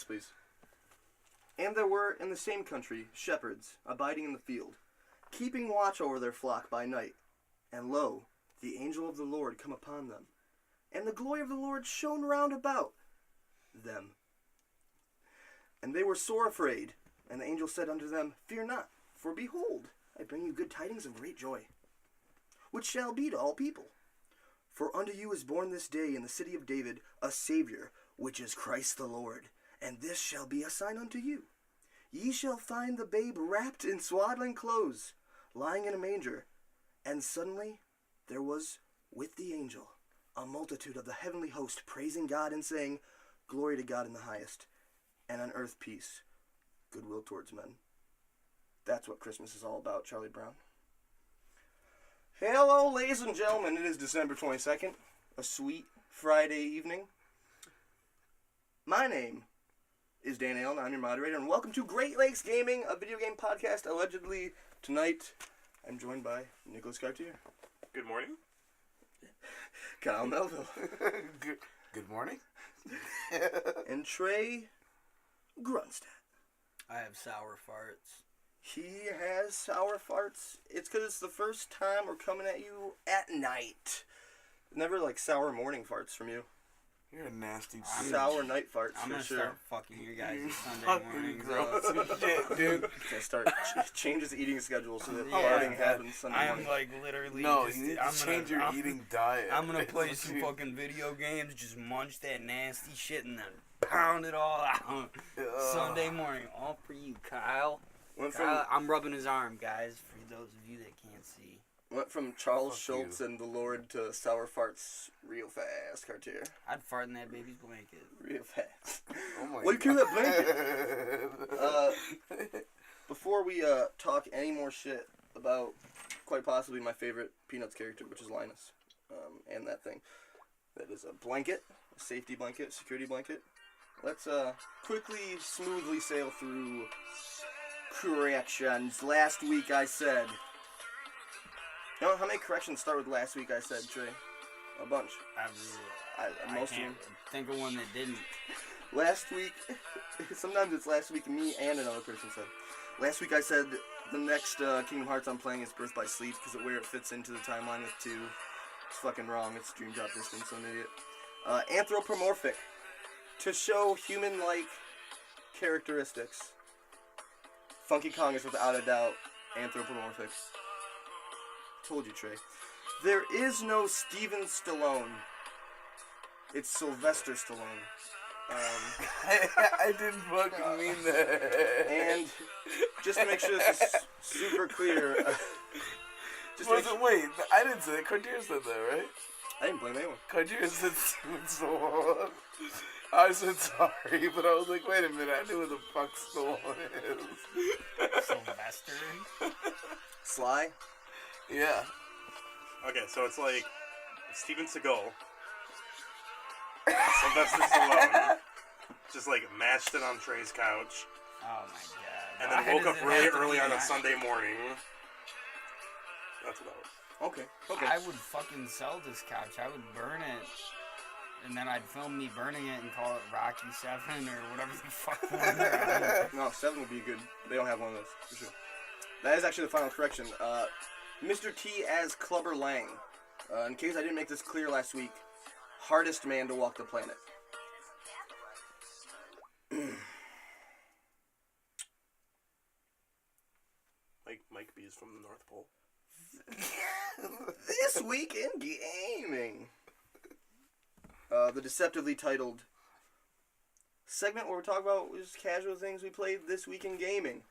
please. And there were in the same country shepherds abiding in the field, keeping watch over their flock by night. And lo, the angel of the Lord come upon them, and the glory of the Lord shone round about them. And they were sore afraid. And the angel said unto them, Fear not, for behold, I bring you good tidings of great joy, which shall be to all people. For unto you is born this day in the city of David a Saviour, which is Christ the Lord. And this shall be a sign unto you. Ye shall find the babe wrapped in swaddling clothes, lying in a manger. And suddenly there was with the angel a multitude of the heavenly host, praising God and saying, Glory to God in the highest, and on earth peace, goodwill towards men. That's what Christmas is all about, Charlie Brown. Hello, ladies and gentlemen. It is December 22nd, a sweet Friday evening. My name is Dan Allen. I'm your moderator, and welcome to Great Lakes Gaming, a video game podcast. Allegedly, tonight, I'm joined by Nicholas Cartier. Good morning. Kyle Melville. Good morning. And Trey Grunstadt. I have sour farts. He has sour farts. It's because it's the first time we're coming at you at night. Never like sour morning farts from you. You're a nasty sour night farts I'm for gonna sure. start fucking you guys Sunday mornings. Shit, dude. Gonna start change his eating schedule so that farting happens Sunday morning. I'm like literally. No, just, you need I'm to change your eating diet. I'm gonna play some fucking video games, just munch that nasty shit, and then pound it all out. Sunday morning, all for you, Kyle. I'm rubbing his arm, guys, for those of you that can't see. Went from Charles Schultz and the Lord to sour farts real fast, Cartier. I'd fart in that baby's blanket. Real fast. Oh my what do you call that blanket? Before we talk any more shit about quite possibly my favorite Peanuts character, which is Linus, and that thing. That is a blanket, a safety blanket, security blanket. Let's quickly, smoothly sail through corrections. Last week I said... You know how many corrections start with last week I said, Trey? A bunch. Most of them. Think of one that didn't. Last week, sometimes it's last week me and another person said. Last week I said the next Kingdom Hearts I'm playing is Birth by Sleep because of where it fits into the timeline with 2. It's fucking wrong. It's Dream Drop Distance, I'm an idiot. Anthropomorphic. To show human-like characteristics. Funky Kong is without a doubt anthropomorphic. Told you, Trey. There is no Steven Stallone. It's Sylvester Stallone. I didn't fucking mean that. And just to make sure this is super clear. Wait, I didn't say that. Cartier said that, right? I didn't blame anyone. Cartier said Steven Stallone. I said sorry, but I was like, wait a minute, I knew who the fuck Stallone is. Sylvester? Sly? Yeah. Okay, so it's like Steven Seagal, Sylvester Stallone, just like matched it on Trey's couch. Oh my god. And then woke up really early on a Sunday morning. That's what that was. Okay. I would fucking sell this couch. I would burn it. And then I'd film me burning it and call it Rocky 7 or whatever the fuck one. No, 7 would be good. They don't have one of those, for sure. That is actually the final correction. Mr. T as Clubber Lang. In case I didn't make this clear last week, hardest man to walk the planet. Mike B is from the North Pole. This week in gaming. The deceptively titled segment where we talk about just casual things we played this week in gaming.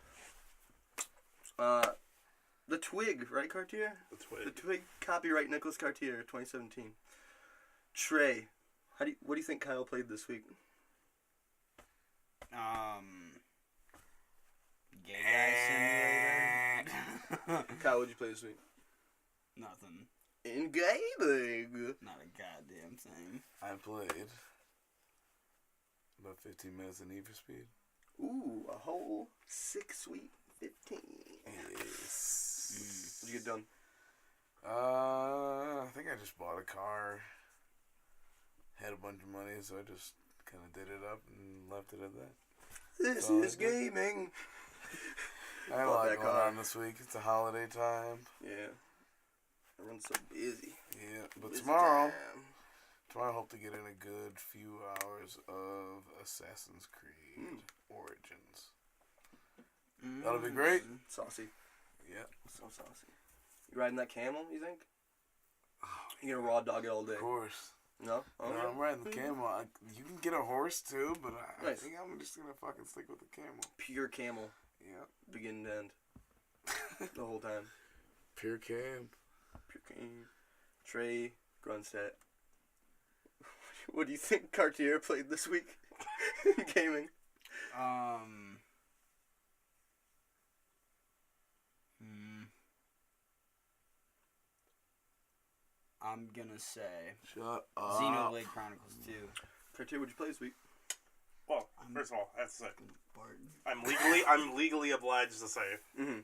The Twig, right, Cartier? The Twig, copyright Nicholas Cartier, 2017. Trey, what do you think Kyle played this week? Gay guy simulator. Kyle, what'd you play this week? Nothing. In gaming. Not a goddamn thing. I played about 15 minutes of Need for Speed. Ooh, a whole 6 sweet 15. Yes. What'd you get done? I think I just bought a car. Had a bunch of money, so I just kind of did it up and left it at that. This So is gaming. I had a Bought lot that going car. on this week. It's a holiday time. Yeah. Everyone's so busy. Yeah, but Busy tomorrow time. I hope to get in a good few hours of Assassin's Creed Origins. That'll be great. Saucy. Yeah. So saucy. You riding that camel, you think? Oh, You gonna raw dog it all day? of course. No? Oh, No, I'm riding the camel. You can get a horse too, but I Nice. think I'm just gonna fucking stick with the camel. Pure camel. Yeah. Beginning to end. The whole time. Pure cam. Pure camel. Trey, Grunstadt. What do you think Cartier played this week in gaming? I'm gonna say Shut up. Xenoblade Chronicles 2. Cartier, what'd you play this week? Well, first of all, I have to say, Barton. I'm legally obliged to say, Mm-hmm.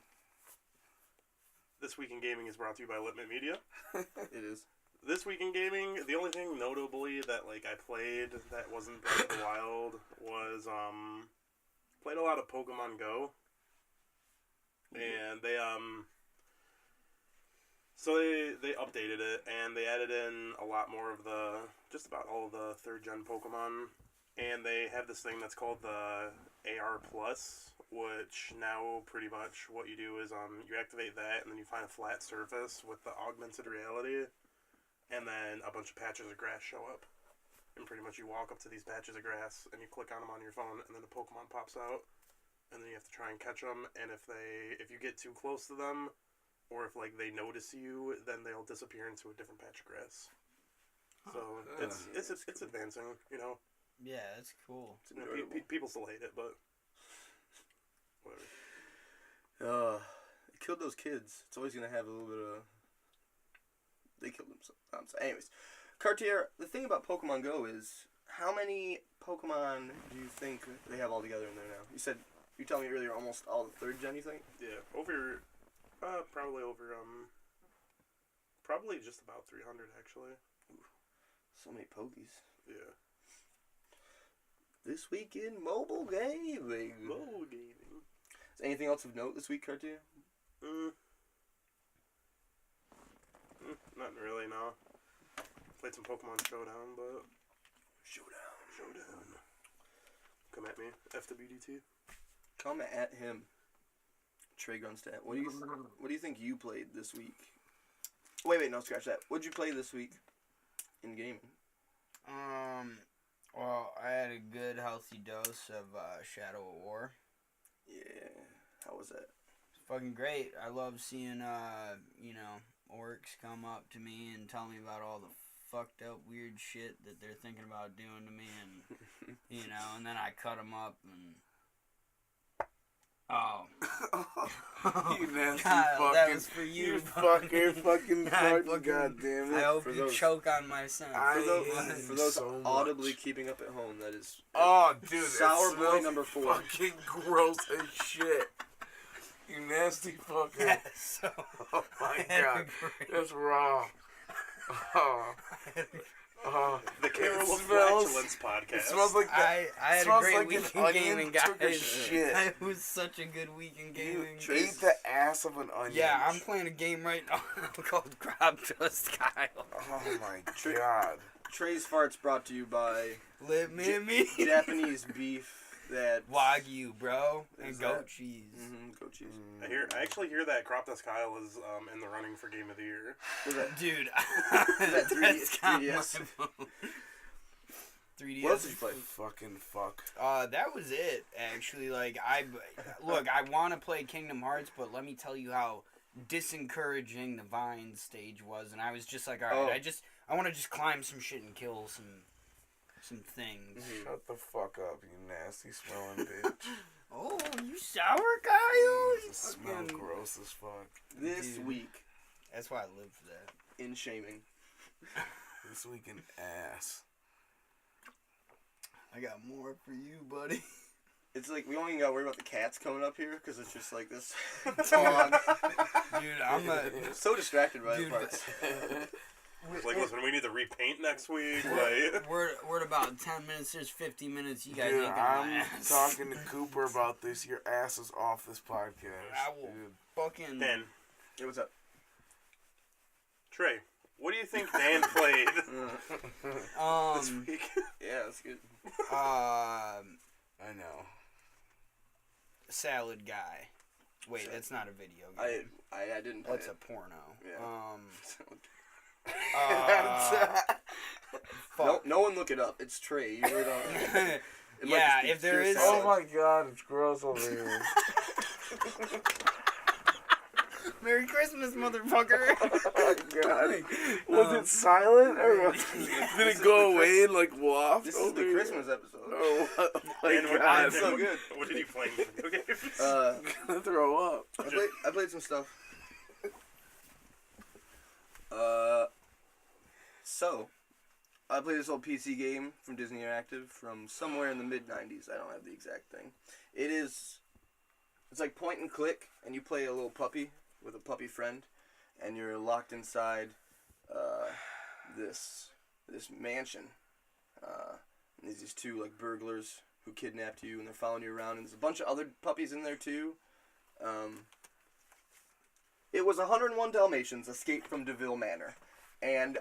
This Week in Gaming is brought to you by Litman Media. It is. This Week in Gaming, the only thing notably that like I played that wasn't Breath of the Wild was played a lot of Pokemon Go. And they so they updated it and they added in a lot more of just about all of the 3rd gen Pokemon, and they have this thing that's called the AR Plus, which now pretty much what you do is you activate that and then you find a flat surface with the augmented reality, and then a bunch of patches of grass show up, and pretty much you walk up to these patches of grass and you click on them on your phone and then a Pokemon pops out, and then you have to try and catch them, and if you get too close to them, or if like they notice you, then they'll disappear into a different patch of grass. So it's advancing, you know. Yeah, that's cool. It's You know, enjoyable. people still hate it, but whatever. It killed those kids. It's always gonna have a little bit of. They killed them. So, anyways, Cartier. The thing about Pokemon Go is how many Pokemon do you think they have all together in there now? You told me earlier almost all the 3rd gen. You think? Yeah, probably just about 300 actually. So many Pokies. Yeah. This week in mobile gaming. Mobile gaming. Is anything else of note this week, Cartier? Nothing really, no. Played some Pokemon Showdown, but Showdown. Come at me, FWDT. Come at him, Trey Grunstadt. What do you think you played this week? Wait, no, scratch that. What'd you play this week in gaming? Well, I had a good healthy dose of Shadow of War. Yeah, how was that? It's fucking great. I love seeing orcs come up to me and tell me about all the fucked up weird shit that they're thinking about doing to me, and and then I cut them up and. Oh. You nasty Kyle, fucking. that was for you. You fucking fucking goddamn I it. hope For you those- choke on my scent. For those so much. audibly keeping up at home, that is. Oh, dude, Sour it boy smells number 4. Fucking gross as shit. You nasty fucker. So, Oh my I had a god, great- that's raw. Oh, The Carol It of smells- Flatulence podcast. it smells like I had a smells great like week an in onion gaming, took a guys. shit. It was such a good week in You gaming. ate the ass of an onion. Yeah, I'm playing a game right now called Grab Trust Kyle. Oh my god. Trey's farts brought to you by Let me Japanese beef that. Wagyu, bro, and Is goat that- cheese. Goat cheese. I actually hear that Crop Dust Kyle is in the running for Game of the Year. What's that? Dude, that 3D that's got 3DS? my phone. 3DS. What else did you play? Fucking fuck. That was it. Actually, like I want to play Kingdom Hearts, but let me tell you how disencouraging the Vine stage was, and I was just like, all right, I want to just climb some shit and kill some things. Shut the fuck up, you nasty smelling bitch. Oh, you sour, Kyle? You smell gross as fuck. This Dude. week That's why I live for that. in shaming. This week in ass. I got more for you, buddy. It's like we don't even gotta worry about the cats coming up here because it's just like this dog. Dude, I'm So distracted by the Dude, parts. Like, listen, we need to repaint next week. Like, we're at about 10 minutes. There's 50 minutes. You guys Dude, ain't gonna I'm last. talking to Cooper about this. Your ass is off this podcast. I will fucking. Dan. Hey, what's up? Trey, what do you think Dan played this week? Yeah, that's good. I know. Salad guy. Wait, that's not a video game. I didn't play That's it. a porno. Yeah. Fuck. No one look it up. It's Trey. You really don't. It might Yeah, just be if there pure is- salad. Oh my god, it's gross over here. Merry Christmas, motherfucker. Oh god. Was it silent? Or did it go away and like waft? This is the Christmas episode. Oh my Dan, what, god. It's so good. What did you play in video games? I'm gonna throw up. I played some stuff. So, I played this old PC game from Disney Interactive from somewhere in the mid-90s. I don't have the exact thing. It's like point and click, and you play a little puppy with a puppy friend, and you're locked inside this mansion. And there's these two like burglars who kidnapped you, and they're following you around, and there's a bunch of other puppies in there too. It was 101 Dalmatians Escape from DeVille Manor, and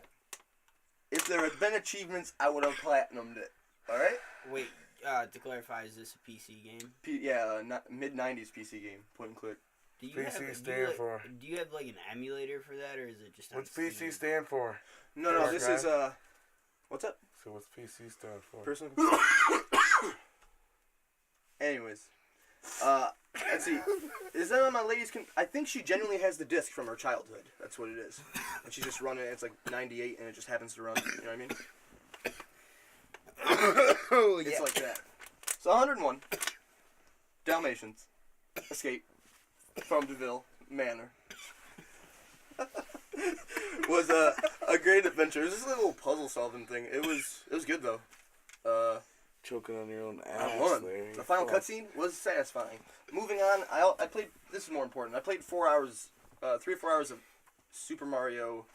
if there had been achievements, I would have platinumed it. All right? Wait, to clarify, is this a PC game? Mid-90s PC game, point and click. Do you PC have, stand for? Do you have like an emulator for that, or is it just on What's Steam? PC stand for? No, this is what's up? So what's PC stand for? Personal. Anyways, let's see. Is that on my lady's? I think she genuinely has the disc from her childhood. That's what it is. And she's just running. It's like 98, and it just happens to run. You know what I mean? Oh It's like that. So 101 Dalmatians Escape from DeVille Manor was a great adventure. It was just a little puzzle solving thing. It was good though. Choking on your own I ass won. there. The final cutscene was satisfying. Moving on, I played. This is more important. I played 4 hours, 3 or 4 hours of Super Mario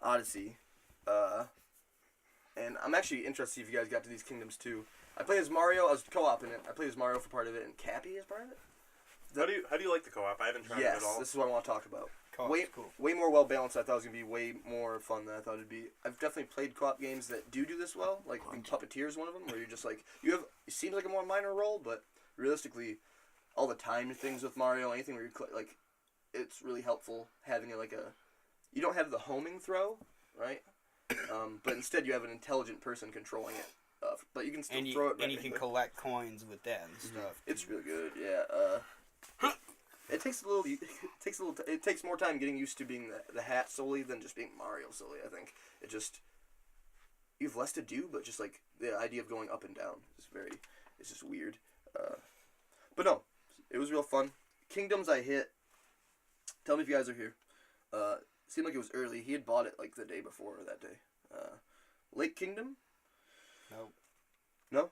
Odyssey, and I'm actually interested to see if you guys got to these kingdoms too. I played as Mario. I was co-op in it. I played as Mario for part of it, and Cappy as part of it. How do you like the co-op? I haven't tried it Yes, at all. this is what I want to talk about. Co-op's cool. Way more well balanced. I thought it was gonna be way more fun than I thought it'd be. I've definitely played co-op games that do this well. Like Puppeteer is one of them, where you're just like it seems like a more minor role, but realistically, all the time things with Mario, anything where you're like, it's really helpful having it like you don't have the homing throw, right? But instead you have an intelligent person controlling it. But you can still throw it. And you can collect coins with that and stuff. It's really good, yeah. It takes more time getting used to being the hat solely than just being Mario solely. I think you have less to do, but just like the idea of going up and down it's just weird. But no, it was real fun. Kingdoms I hit. Tell me if you guys are here. Seemed like it was early. He had bought it like the day before or that day. Lake Kingdom? Nope. No?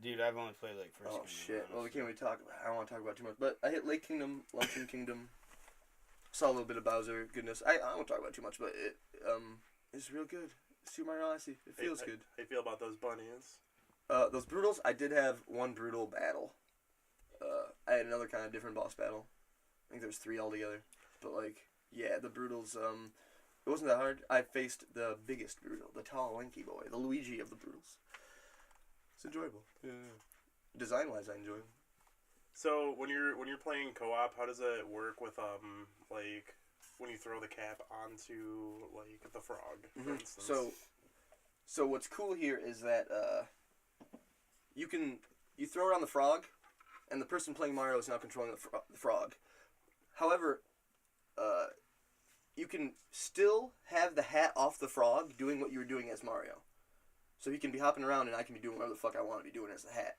Dude, I've only played like first. Oh Kingdom, shit! Well, we honestly. can't really talk about. I don't want to talk about too much, but I hit Lake Kingdom, Luncheon Kingdom. Saw a little bit of Bowser. Goodness, I won't talk about it too much, but it's real good. Super Mario Odyssey. It feels good. How you feel about those bunnies? Those brutals. I did have one brutal battle. I had another kind of different boss battle. I think there was 3 altogether. But like, yeah, the brutals. It wasn't that hard. I faced the biggest brutal, the tall, lanky boy, the Luigi of the brutals. It's enjoyable. Yeah. Design wise, I enjoy them. So when you're playing co-op, how does it work with like when you throw the cap onto like the frog, for instance? So what's cool here is that you throw it on the frog, and the person playing Mario is now controlling the frog. However, you can still have the hat off the frog doing what you were doing as Mario. So he can be hopping around and I can be doing whatever the fuck I want to be doing as the hat.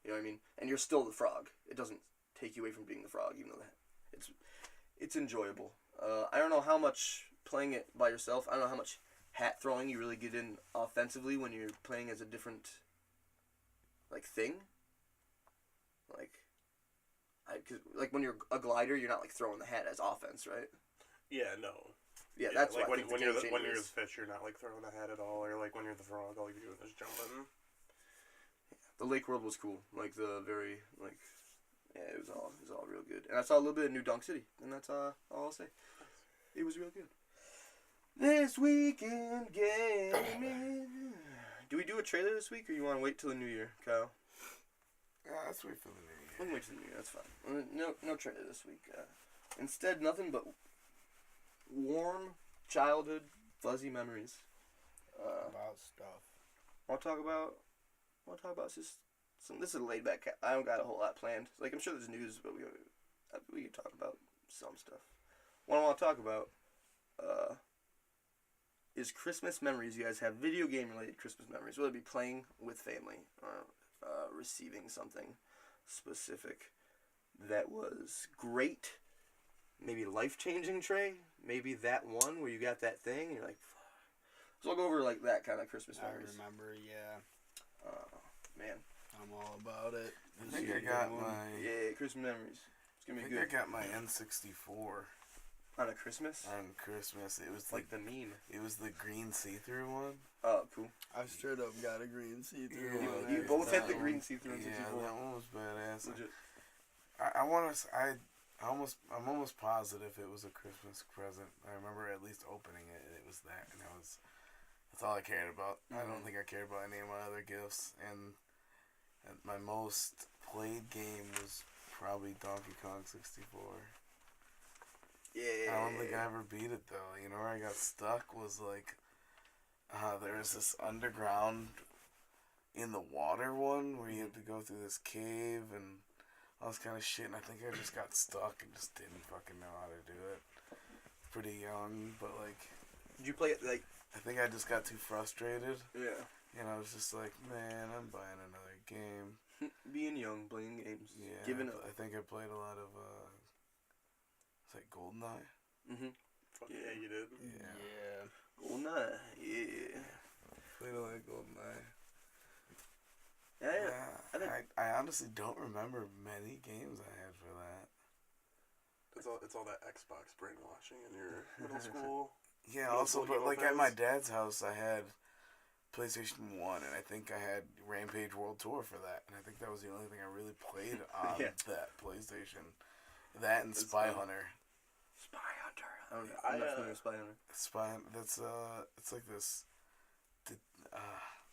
You know what I mean? And you're still the frog. It doesn't take you away from being the frog, even though it's enjoyable. I don't know how much playing it by yourself, I don't know how much hat throwing you really get in offensively when you're playing as a different like thing. Cause when you're a glider, you're not like throwing the hat as offense, right? Yeah, no. Yeah, that's like what I think when the you're game the, changer when you're the is. fish, you're not like throwing a hat at all, or like when you're the frog, all you're doing is jumping. The lake world was cool. Like the very like, yeah, it was all real good. And I saw a little bit of New Dunk City, and that's all I'll say. It was real good. This weekend gaming. Do we do a trailer this week, or you want to wait till the new year, Kyle? Yeah, let's wait for the new year. We can wait till the new year. That's fine. No trailer this week. Instead, nothing but warm childhood fuzzy memories. About stuff. Want to talk about just some. This is a laid back. I don't got a whole lot planned. Like I'm sure there's news, but we can talk about some stuff. What I want to talk about is Christmas memories. You guys have video game related Christmas memories, whether it be playing with family or receiving something specific that was great, maybe life changing. Trey, maybe that one where you got that thing and you're like, fuck. So I'll go over like that kind of Christmas memories. I remember, yeah. Man, I'm all about it. I think I got my. yeah, Christmas memories. It's gonna be good. I got my N64 On a Christmas? on Christmas. It was Like the meme. It was the green see-through one. Oh, cool. I straight up got a green see-through. Yeah, one. You both had the that green one. see-through on Yeah, 64. that one was badass. Legit. I'm almost positive it was a Christmas present. I remember at least opening it, and it was that, and that's all I cared about. I don't think I cared about any of my other gifts, and my most played game was probably Donkey Kong 64. Yeah. I don't think I ever beat it though. You know where I got stuck was like, there was this underground in the water one where you had to go through this cave and all this kind of shit, and I think I just got stuck and just didn't fucking know how to do it. Pretty young, but like. Did you play it like? I think I just got too frustrated, Yeah. and I was just like, man, I'm buying another game. Being young, playing games. Yeah. Giving up. I think I played a lot of. It's like GoldenEye. Mm-hmm. Fuck yeah, you did. Yeah. GoldenEye. Yeah. Played a lot of GoldenEye. Yeah. I honestly don't remember many games I had for that. It's all that Xbox brainwashing in your middle school. Yeah, Middle also, school but like emo at my phase. dad's house, I had PlayStation 1, and I think I had Rampage World Tour for that, and I think that was the only thing I really played on Yeah. that PlayStation. That and It's Spy fun. Hunter. Spy Hunter. I don't know. I, I'm not familiar with Spy Hunter. That's it's like this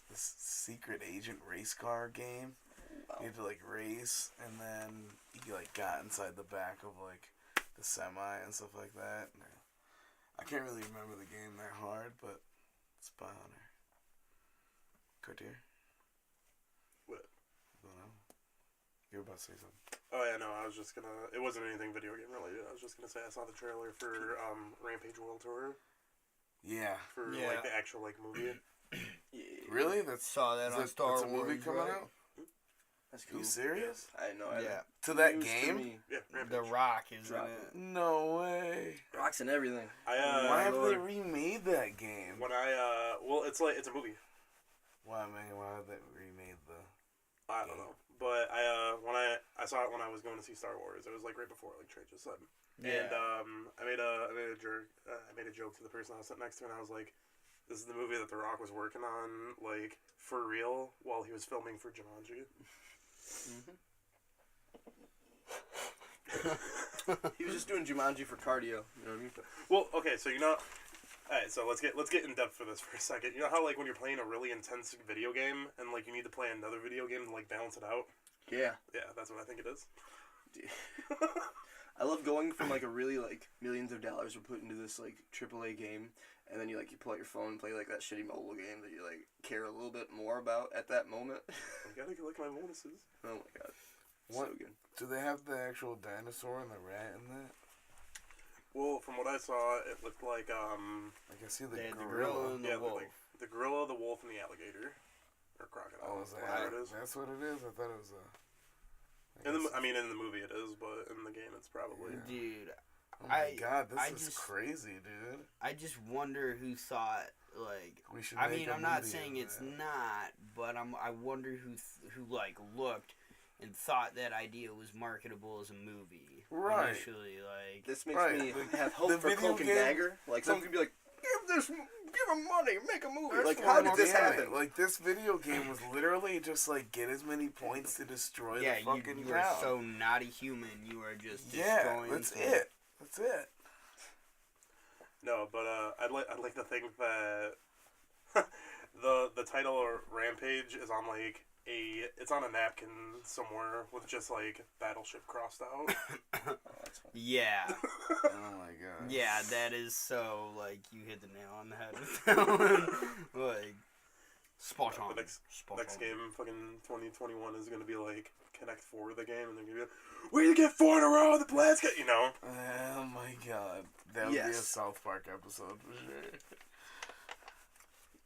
secret agent race car game. Wow. You had to like race, and then you like got inside the back of like the semi and stuff like that. And I can't really remember the game that hard, but Spy Hunter. Cartier. What? I don't know. You were about to say something. Oh yeah, no, I was just gonna. It wasn't anything video game related. I was just gonna say I saw the trailer for Rampage World Tour Yeah. for Yeah. like the actual like movie. Yeah. Really? That's Saw that is on that- Star that's a movie Wars, coming right? out? That's Are cool. you serious? I know. Yeah. To that News to game? me. Yeah, Rampage. The Rock is in Drop it. No way. Rocks and everything. Why I have Lord. they remade that game? when I well, it's a movie. Why have they remade the? I don't know, but I saw it when I was going to see Star Wars. It was like right before, like Trey just said. Yeah. And I made a joke to the person I was sitting next to, and I was like, "This is the movie that The Rock was working on, like for real, while he was filming for Jumanji." He was just doing Jumanji for cardio. You know what I mean? Well, okay, so alright, so let's get in depth for this for a second. You know how like when you're playing a really intense video game and like you need to play another video game to like balance it out? Yeah. Yeah, that's what I think it is. I love going from like a really like millions of dollars were put into this like AAA game, and then you pull out your phone and play like that shitty mobile game that you like care a little bit more about at that moment. I gotta get like my bonuses. Oh my god. What? So good. Do they have the actual dinosaur and the rat in that? Well, from what I saw, it looked like Like I see the They had the gorilla. gorilla and the yeah, wolf. like the gorilla, the wolf, and the alligator, or crocodile. Oh, is whatever it is. That's what it is. I thought it was a. In the movie it is, but in the game it's probably. Yeah. Dude, Oh my god, I this is just- crazy, dude. I just wonder who thought, like, We should. I make mean, a I'm not movie saying of it's that. not, but I wonder who like looked and thought that idea was marketable as a movie. Right. Initially, like... This makes me have hope for video Cloak and game- Dagger. Like, someone could be like, give them money, make a movie. That's Like, what how I'm did this saying. happen? Like, this video game was literally just, like, get as many points to destroy Yeah, the fucking you town. are so not a human. You are just Yeah, destroying... that's things. it. That's it. No, but I'd like to think that the title or Rampage is on like it's on a napkin somewhere with just like Battleship crossed out. Oh, that's funny. Yeah. Oh my god. Yeah, that is so, like, you hit the nail on the head with that one. Like, spot on. The next game, fucking 2021, is gonna be like Connect 4 the game, and they're gonna be like, "We get 4 in a row, the Blast get," you know. Oh my god. That would be a South Park episode for sure.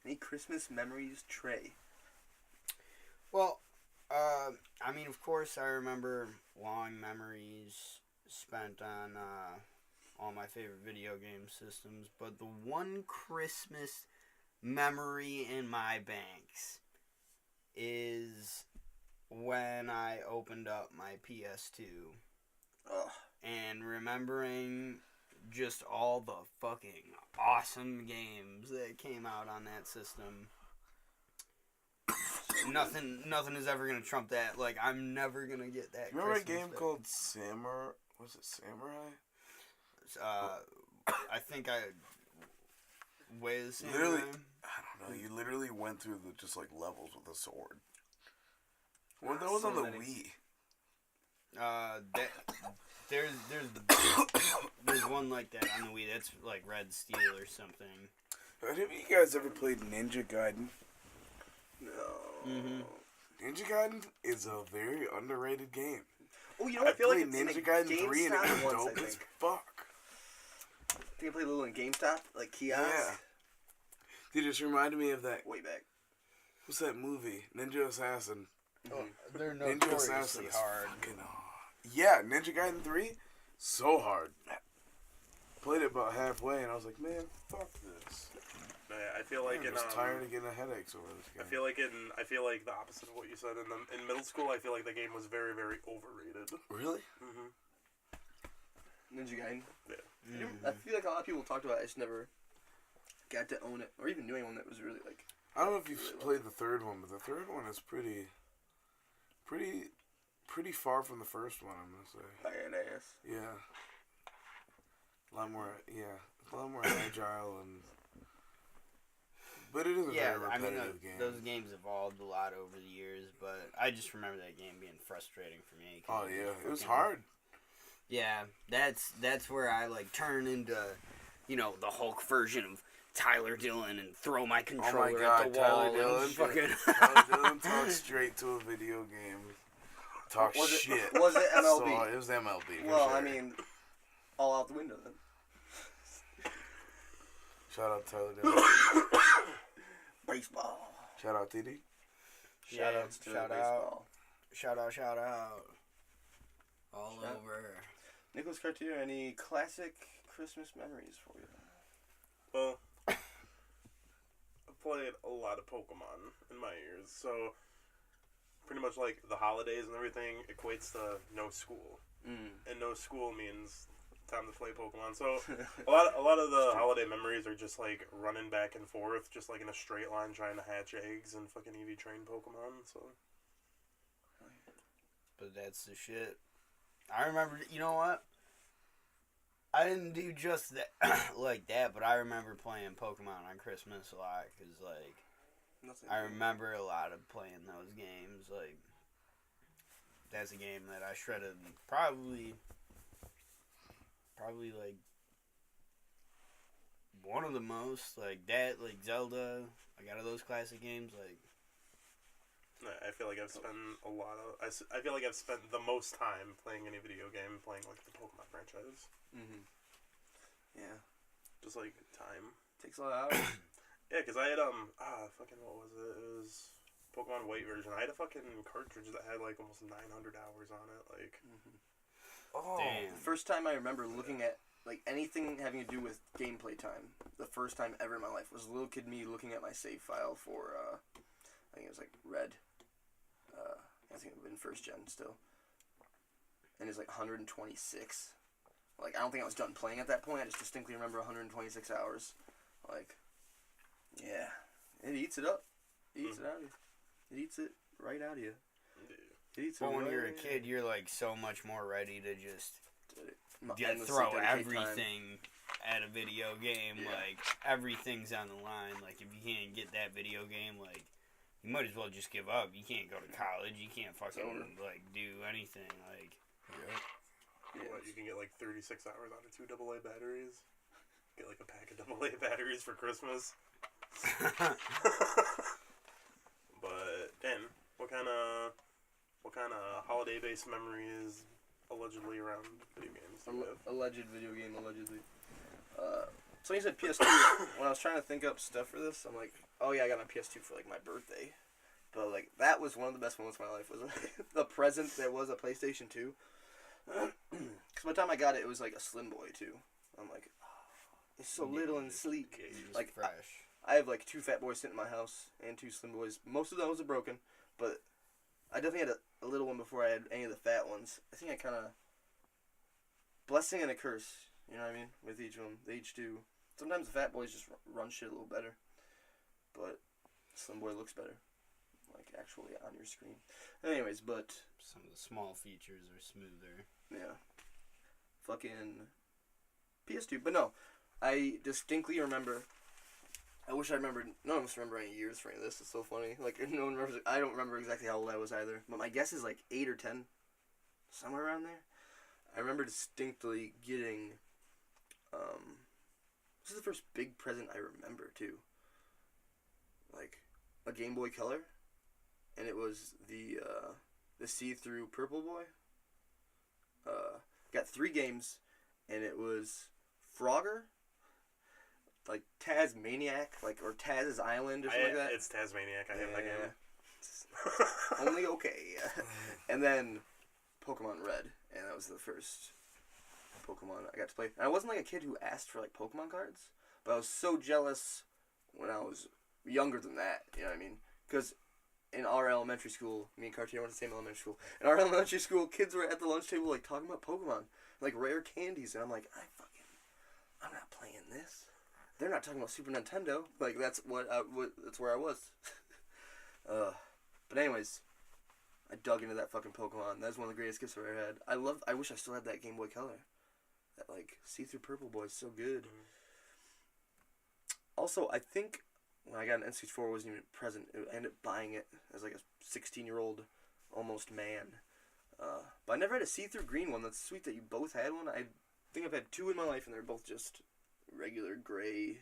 Any Christmas memories, Trey? Well, I mean, of course, I remember long memories spent on all my favorite video game systems, but the one Christmas memory in my banks is when I opened up my PS2 Ugh. and remembering just all the fucking awesome games that came out on that system. Nothing is ever gonna trump that. Like, I'm never gonna get that. Remember Christmas a game back. called Samurai? Was it Samurai? I think I was Literally, I don't know. You literally went through the just like levels with a sword. Well, that was So on the many. Wii. There's one like that on the Wii. That's like Red Steel or something. Have you guys ever played Ninja Gaiden? No. Mm-hmm. Ninja Gaiden is a very underrated game. Oh, you know what? I feel like played it's Ninja in a Gaiden 3 and it GameStop was once, I dope as think. fuck. I think I played a little in GameStop, like kiosk. Yeah. Dude, it just reminded me of that. Way back. What's that movie? Ninja Assassin. Oh, they're Ninja Assassin notoriously is hard. fucking hard. Yeah, Ninja Gaiden 3, so hard. Played it about halfway and I was like, man, fuck this. I feel like I'm just tired of getting headaches over this game. I feel like the opposite of what you said. In middle school, I feel like the game was very, very overrated. Really? Mm-hmm. Ninja Gaiden. Yeah. I feel like a lot of people talked about it. I just never got to own it, or even knew anyone that was really like. I don't know if you've played the third one, but the third one is pretty far from the first one, I'm gonna say. Badass. Yeah. A lot more agile and. But it is a Yeah, very I mean, repetitive game. those games evolved a lot over the years, but I just remember that game being frustrating for me. Oh yeah, it was fucking- hard. Yeah, that's where I like turn into, the Hulk version of Tyler Dillon and throw my controller at the wall. Tyler and Dillon. fucking Tyler Dillon talks straight to a video game. Talk Was it- shit. was it MLB? So, it was MLB. for Well, sure. I mean, all out the window then. Shout out Tyler Dillon. Baseball. Shout out TD. Shout outs to shout baseball. Shout out. All Shout- over. Nicholas Cartier, any classic Christmas memories for you? Well, I've played a lot of Pokemon in my years, so pretty much like the holidays and everything equates to no school, and no school means time to play Pokemon. So a lot of the holiday memories are just like running back and forth, just like in a straight line, trying to hatch eggs and fucking EV train Pokemon. So, But that's the shit. I remember, you know what? I didn't do just that like that, but I remember playing Pokemon on Christmas a lot, because, like, Nothing. I remember a lot of playing those games. Like, that's a game that I shredded probably like one of the most. Like that, like Zelda, like out of those classic games, like. I feel like I've spent I feel like I've spent the most time playing any video game, playing like the Pokemon franchise. Mm-hmm. Yeah. Just like time. Takes a lot out. Yeah, because I had fucking what was it? It was Pokemon White version. I had a fucking cartridge that had like almost 900 hours on it. Like, Oh. Damn. The first time I remember looking at like anything having to do with gameplay time, the first time ever in my life was a little kid me looking at my save file for I think it was like Red. think it would have been first gen still. And it's like 126. Like, I don't think I was done playing at that point. I just distinctly remember 126 hours. Like, yeah. It eats it up. It eats it out of you. It eats it right out of you. It eats it Well, when right you're a out of kid, you're like so much more ready to just endlessly throw dedicate everything at a video game. Yeah. Like, everything's on the line. Like, if you can't get that video game, like, you might as well just give up. You can't go to college. You can't fucking, like, do anything. Like, What, you can get like 36 hours out of 2 AA batteries? Get like a pack of AA batteries for Christmas? But, Dan, what kind of holiday-based memories allegedly around video games do you have? Alleged video game, allegedly. So you said PS2. When I was trying to think up stuff for this, I'm like, oh yeah, I got my PS2 for like my birthday. But like that was one of the best moments of my life. Was the present that was a PlayStation 2. Because by the time I got it, it was like a Slim Boy too. I'm like, oh, it's so little and sleek. Like fresh. I have like 2 Fat Boys sitting in my house and 2 Slim Boys. Most of those are broken, but I definitely had a little one before I had any of the fat ones. I think I kind of blessing and a curse. You know what I mean? With each of them, they each do. Sometimes the Fat Boys just run shit a little better, but Slim Boy looks better, like actually on your screen. Anyways, but Some of the small features are smoother. yeah, fucking PS2. But no, I distinctly remember. I wish I remembered. None of us remember any years for any of this. It's so funny. Like no one remembers. I don't remember exactly how old I was either. But my guess is like 8 or 10, somewhere around there. I remember distinctly getting. This is the first big present I remember too. Like a Game Boy Color, and it was the see-through Purple Boy. Got 3 games, and it was Frogger, like Tasmaniac, like or Taz's Island or something like that. It's Tasmaniac. I have that game. Only okay. And then Pokemon Red, and that was the first Pokemon I got to play. And I wasn't like a kid who asked for like Pokemon cards, but I was so jealous when I was younger than that. You know what I mean? Because in our elementary school, me and Cartier went to the same elementary school. In our elementary school, kids were at the lunch table like talking about Pokemon, like rare candies, and I'm like, I'm not playing this. They're not talking about Super Nintendo. Like that's that's where I was. But anyways, I dug into that fucking Pokemon. That's one of the greatest gifts I've ever had. I wish I still had that Game Boy Color. That like see-through Purple Boy is so good. Mm-hmm. Also, I think when I got an N64, it wasn't even present. I ended up buying it as like a 16-year-old almost man. But I never had a see-through green one. That's sweet that you both had one. I think I've had 2 in my life, and they're both just regular gray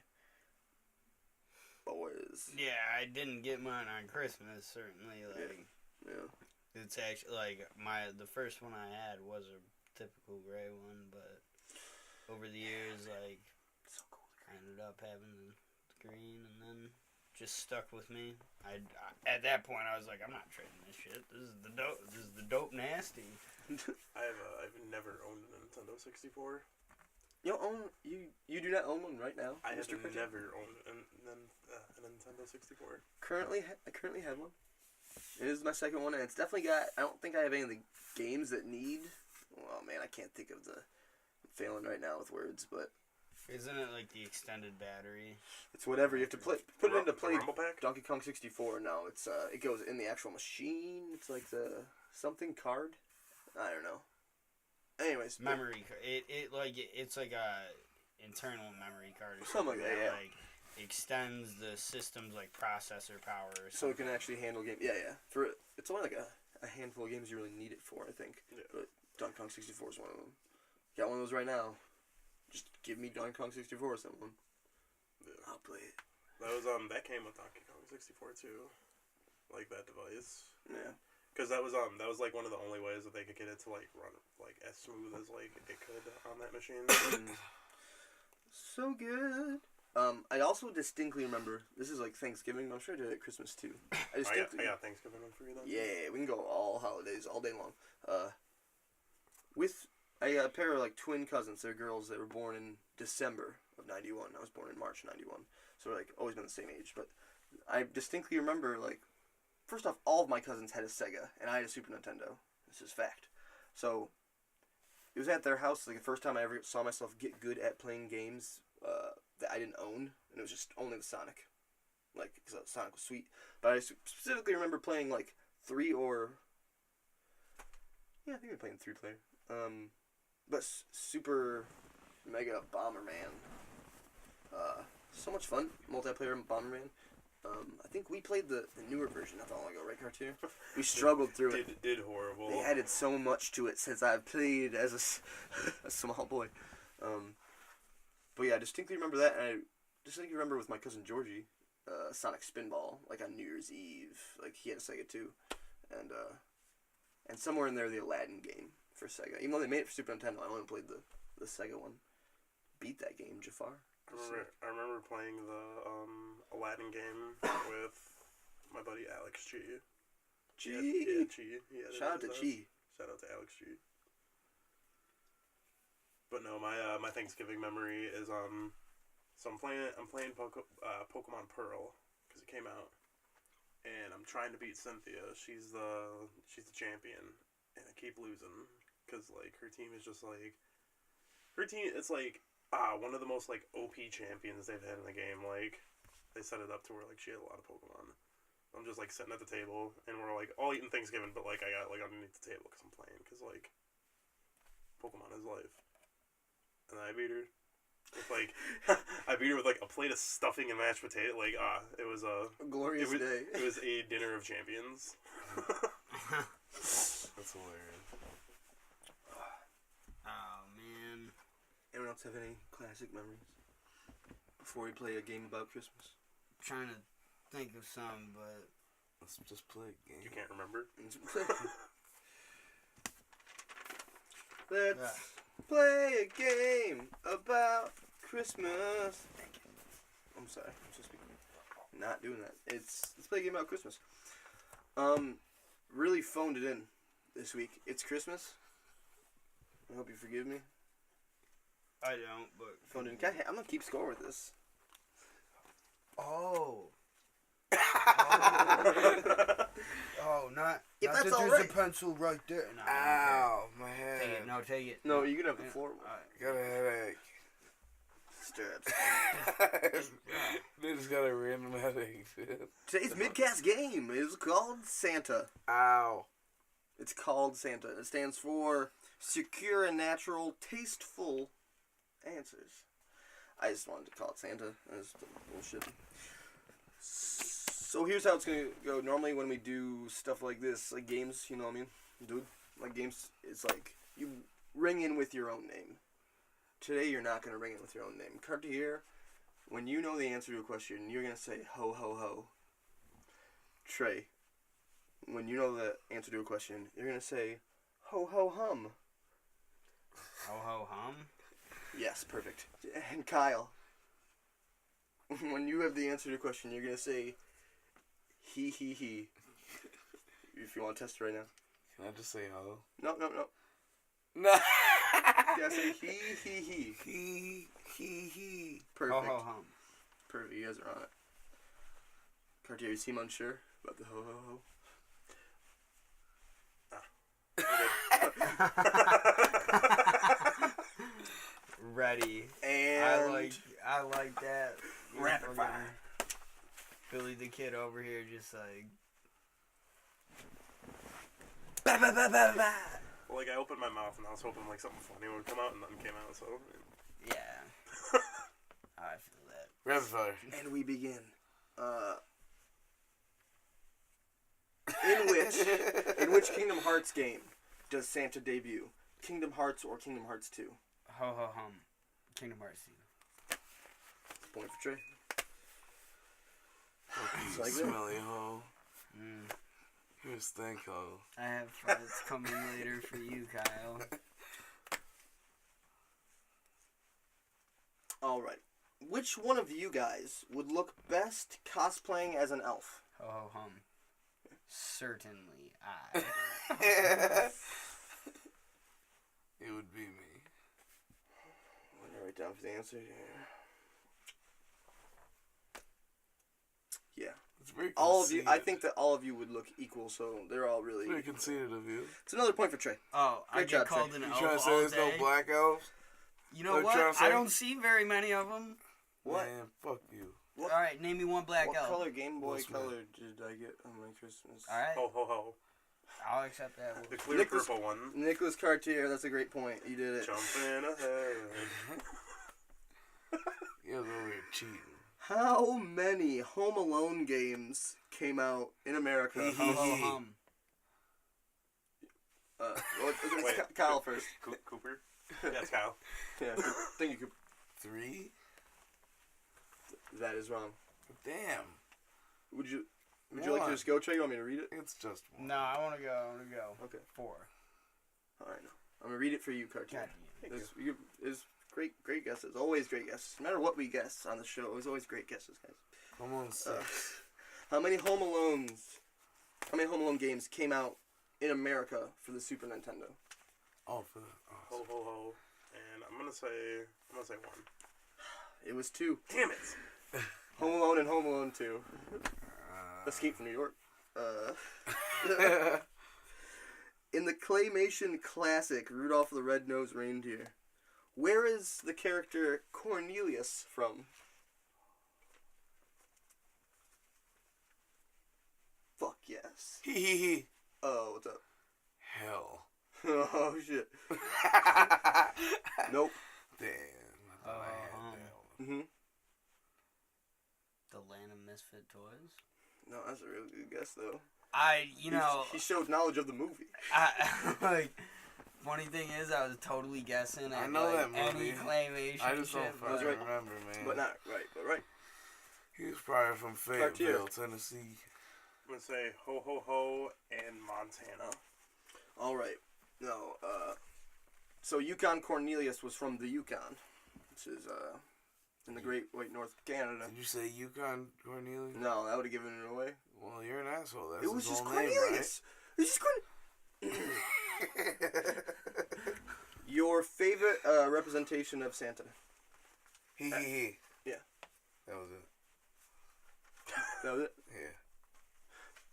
boys. Yeah, I didn't get mine on Christmas, certainly. Like, Yeah. it's actually, like, the first one I had was a typical gray one, but over the years, like, So cool. I ended up having the green, and then just stuck with me. At that point, I was like, I'm not trading this shit. This is the dope nasty. I've never owned a Nintendo 64. You do not own one right now, I have Mr. Cartier? never owned a Nintendo 64. I currently have one. It is my second one, and it's definitely got. I don't think I have any of the games that need. Well, man, I can't think of the. I'm failing right now with words, but Isn't it like the extended battery? it's whatever you have to put it into play. Rumble Pack? Donkey Kong 64. No, it's it goes in the actual machine. It's like the something card. I don't know. Anyways, Memory card. It's like a internal memory card or Something something like that, yeah. like extends the system's like processor power or so something. it can actually handle games. Yeah. It's only like a handful of games you really need it for, I think. Yeah. But Donkey Kong 64 is one of them. Got one of those right now. Just give me Donkey Kong 64 or someone. Yeah. I'll play it. That came with Donkey Kong 64 too, like that device. Yeah. Because that was like one of the only ways that they could get it to like run like as smooth as like it could on that machine. So good. I also distinctly remember, this is like Thanksgiving, I'm sure I did it at Christmas too. I got Thanksgiving one for you then. Yeah, we can go all holidays, all day long. I got a pair of like twin cousins. They're girls that were born in December of 91. I was born in March 91. So we're like always been the same age. But I distinctly remember like first off, all of my cousins had a Sega, and I had a Super Nintendo. This is fact. So, it was at their house, like, the first time I ever saw myself get good at playing games that I didn't own, and it was just only the Sonic. Like, because Sonic was sweet. But I specifically remember playing, like, 3 or... Yeah, I think we were playing 3-player. But Super Mega Bomberman. So much fun, multiplayer Bomberman. I think we played the newer version not that long ago, right, Cartier? We struggled through it. Did horrible. They added so much to it since I've played as a small boy. But yeah, I distinctly remember that, and I distinctly remember with my cousin Georgie, Sonic Spinball, like on New Year's Eve. Like, he had a Sega too. And somewhere in there, the Aladdin game for Sega. Even though they made it for Super Nintendo, I only played the Sega one. Beat that game, Jafar. I remember playing the Aladdin game with my buddy Alex G. G. Yeah, G. Shout out to G. Shout out to Alex G. But no, my Thanksgiving memory is so I'm playing Pokemon Pearl because it came out, and I'm trying to beat Cynthia. She's the champion, and I keep losing because like her team is just like it's like one of the most like OP champions they've had in the game. Like they set it up to where like she had a lot of Pokemon. I'm just like sitting at the table and we're like all eating Thanksgiving, but like I got like underneath the table because I'm playing because like Pokemon is life. And I beat her with like I beat her with like a plate of stuffing and mashed potato. Like it was a glorious day. It was a dinner of champions. That's hilarious. Oh man. Anyone else have any classic memories before we play a game about Christmas? I'm trying to think of some, but Let's just play a game. You can't remember? Let's play a game about Christmas. I'm sorry, I'm supposed to be not doing that. Let's play a game about Christmas. Really phoned it in this week. It's Christmas. I hope you forgive me. I don't. But Phoned in. I'm gonna keep score with this. oh, not If that that's there's alright. a pencil right there. No, Ow, my head. take it. No, take it. No, you can have the floor. Got a headache. Straps. They just got a random headache, dude. Today's midcast game is called Santa. Ow. It's called Santa. It stands for Secure and Natural Tasteful Answers. I just wanted to call it Santa. That's bullshit. So here's how it's going to go. Normally when we do stuff like this, like games, you know what I mean? Dude, like games, it's like you ring in with your own name. Today you're not going to ring in with your own name. Cartier, when you know the answer to a question, you're going to say ho ho ho. Trey, when you know the answer to a question, you're going to say ho ho hum. Ho ho hum. Yes, perfect. And Kyle, when you have the answer to a question, you're going to say he he he. If you want to test it right now. Can I just say ho? No. No. Yeah, say he. He. Perfect. Ho ho hum. Perfect. You guys are on it. Cartier, you seem unsure about the ho ho ho. Ready. And I like that. Rapid fire. Billy the Kid over here just like. Ba, ba, ba, ba, ba. Well, like I opened my mouth and I was hoping like something funny would come out and nothing came out. So Yeah. I feel that. Rapid fire. And we begin. In which Kingdom Hearts game does Santa debut? Kingdom Hearts or Kingdom Hearts 2? Ho ho hum. Kingdom Hearts 2. Point for Trey. It's like that. Smelly ho. Mm. Here's stink ho. I have friends coming later for you, Kyle. Alright. Which one of you guys would look best cosplaying as an elf? Ho ho hum. Certainly I. It would be me. I'm gonna write down for the answer here. Yeah. It's all of you. I think that all of you would look equal, so they're all really. Very conceited of you. It's another point for Trey. Oh, Great I job, get called Trey. an You elf trying to say all there's no day. black elves? You know What you what? trying to say? I don't see very many of them. What? Man, fuck you. What? All right, name me one black What elf. color Game Boy Will Smith. color did I get on my Christmas? All right, Ho ho ho. I'll accept that. The clear Nicholas- purple one. Nicholas Cartier. That's a great point. You did it. Jumping ahead. You're over here cheating. How many Home Alone games came out in America? Ho ho hum. Wait. Kyle first. Cooper? That's Kyle. Yeah, thank you, Cooper. 3? That is wrong. Damn. Would you like to just go, Trey? You want me to read it? It's just one. No, I want to go. Okay. 4. All right. I'm gonna read it for you, Cartier. God damn. It's great guesses. Always great guesses. No matter what we guess on the show, it's always great guesses, guys. Come on, 6. How many Home Alone games came out in America for the Super Nintendo? Oh, for the... Ho ho ho. And I'm gonna say 1. It was 2. Damn it! Home Alone and Home Alone 2. Escape from New York. In the claymation classic Rudolph the Red-Nosed Reindeer, where is the character Cornelius from? Fuck yes. Hee hee hee. Oh, what's up? Hell. Oh shit. Nope. Damn. I thought I had that one. Mm-hmm. The Land of Misfit Toys. No, that's a really good guess though. He showed knowledge of the movie. Funny thing is, I was totally guessing at I know that movie. any claymation I just don't shit. fucking right. remember, man. But not right, but right. He was probably from Cartier. Fayetteville, Tennessee. I'm gonna say ho ho ho and Montana. All right. No. So Yukon Cornelius was from the Yukon, which is in the Great White North Canada. Did you say Yukon Cornelius? No, that would have given it away. Well, you're an asshole. That's It was his just whole name, Cornelius. It was just right? Your favorite representation of Santa? Hee hee hee. Yeah. That was it. That was it? Yeah.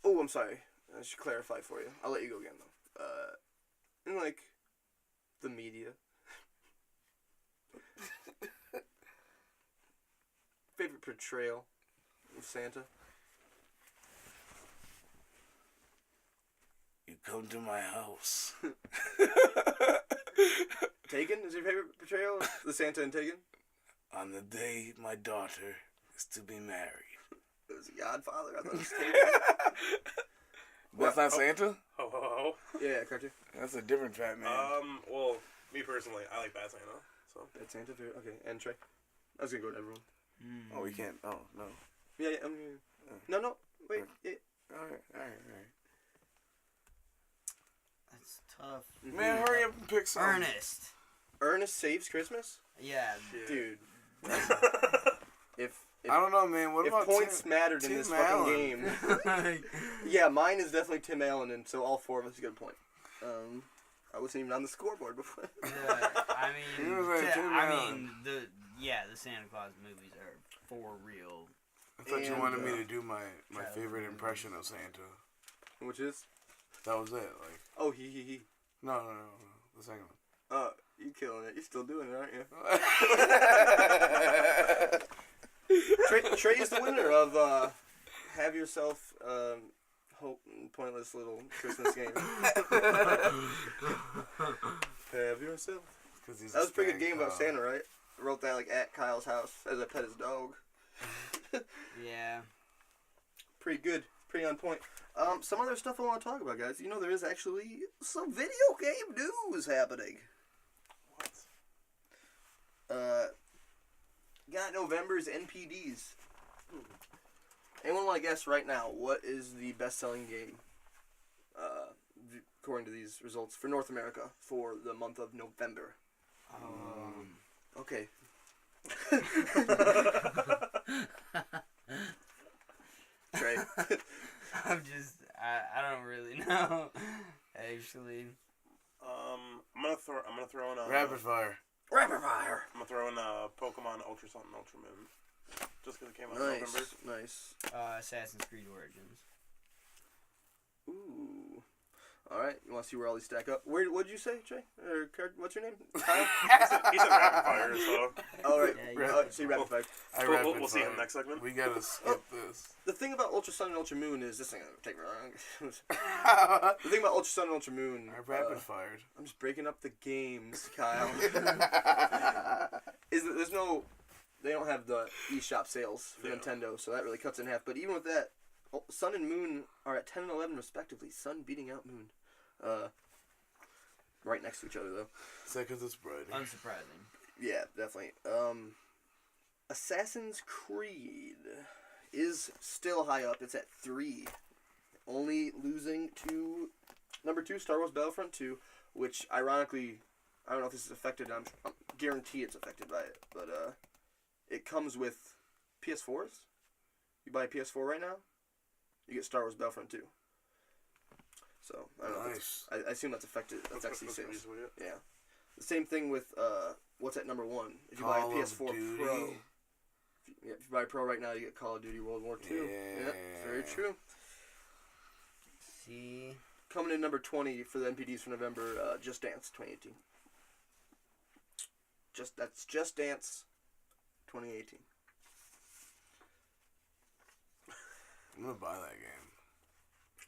Oh, I'm sorry. I should clarify for you. I'll let you go again, though. In, like, the media. Favorite portrayal of Santa? You come to my house. Taken is your favorite portrayal? The Santa in Taken? On the day my daughter is to be married. It was Godfather. I thought it was Taken. That's not Santa? Ho ho ho. Yeah, Cartier. That's a different fat man. Well, me personally, I like Bad Santa. So That's Santa favorite. Okay, and Trey. I was gonna go to everyone. Oh, we can't. Oh, no. Yeah. No. Wait. Yeah. Alright. That's tough. Man, hurry up and pick some. Ernest. Ernest Saves Christmas, Yeah. dude. If I don't know, man. What if about points Tim, mattered in Tim this Allen? fucking game, yeah, mine is definitely Tim Allen, and so all 4 of us get a point. I wasn't even on the scoreboard before. Yeah, I He mean, was like Tim Allen. the Santa Claus movies are for real. I thought you And, wanted me to do my Child favorite movies. impression of Santa. Which is? That was it. Like, Oh, he. no. The second one. You killing it. You're still doing it, aren't you? Trey is the winner of Have Yourself Hope Pointless Little Christmas Game. Have Yourself. That was a pretty good game about Santa, right? I wrote that like at Kyle's house as I pet his dog. Yeah. Pretty good. Pretty on point. Some other stuff I want to talk about, guys. You know, there is actually some video game news happening. what? Got November's NPDs. Anyone want to guess right now what is the best-selling game, according to these results, for North America for the month of November? Okay. Trey. I don't really know. Actually. I'm gonna throw in a Rapid fire. Rapid fire. I'm gonna throw in a Pokemon Ultra Sun and Ultra Moon. Just because it came out in November. Nice. Assassin's Creed Origins. Ooh. All right. You want to see where all these stack up? What'd you say, Trey? Or what's your name? Kyle? He said rapid fire, so. All right. Yeah, See rapid fire. We'll see him next segment. We gotta skip this. The thing about Ultra Sun and Ultra Moon is this thing. Take me wrong. The thing about Ultra Sun and Ultra Moon. I rapid fired. I'm just breaking up the games, Kyle. Is that there's no. They don't have the eShop sales for Nintendo, so that really cuts it in half. But even with that, Sun and Moon are at 10 and 11 respectively. Sun beating out Moon. Right next to each other, though. Is that because it's brighter? Unsurprising. Yeah, definitely. Assassin's Creed is still high up. It's at 3. Only losing to number 2, Star Wars Battlefront 2, which, ironically, I don't know if this is affected. I'm guarantee it's affected by it. But it comes with PS4s. You buy a PS4 right now, you get Star Wars Battlefront 2. So, I don't know. Nice. I assume that's affected. That's actually pretty sales. sweet. Yeah. The same thing with, what's at number 1? If you buy a PS4 Pro. If you buy a Pro right now, you get Call of Duty World War II. Yeah, very true. See? Coming in number 20 for the NPDS for November, Just Dance 2018. That's Just Dance 2018. I'm gonna buy that game.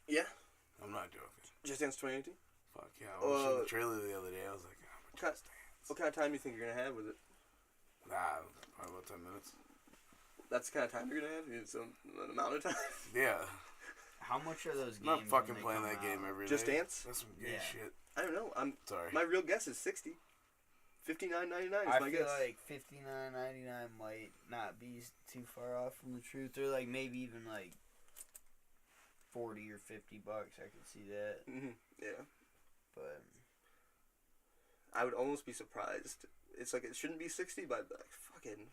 Yeah? I'm not joking. Just Dance 2018? Fuck yeah. I watched the trailer the other day. I was like, What kind of time do you think you're going to have with it? nah, probably about 10 minutes. That's the kind of time you're going to have? It's an amount of time? Yeah. How much are those games? I'm not fucking when they playing come that game out? every day. Just Dance? That's some gay shit. I don't know. Sorry. My real guess is 60. $59.99 is I my feel guess. like $59.99 might not be too far off from the truth, or like maybe even like 40 or 50 bucks. I could see that, Yeah. but I would almost be surprised. It's like it shouldn't be 60, but like, fucking,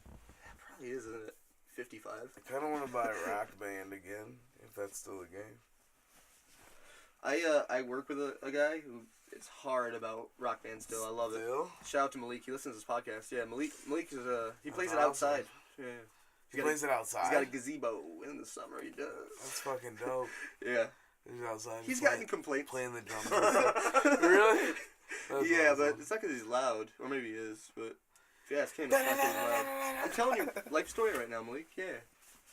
that probably is, isn't it? 55. I kind of want to buy Rock Band again, if that's still a game. I work with a guy who is hard about Rock Band still. I love it. Shout out to Malik. He listens to this podcast. Yeah, Malik is he plays it outside. Yeah. He plays it outside? He's got a gazebo in the summer. He does. That's fucking dope. Yeah. He's outside. He's gotten complaints. Playing the drums. Really? That's yeah, awesome. but it's not because he's loud. Or maybe he is, but if you ask him, it's not 'cause he's loud. I'm telling you, life story right now, Malik. Yeah.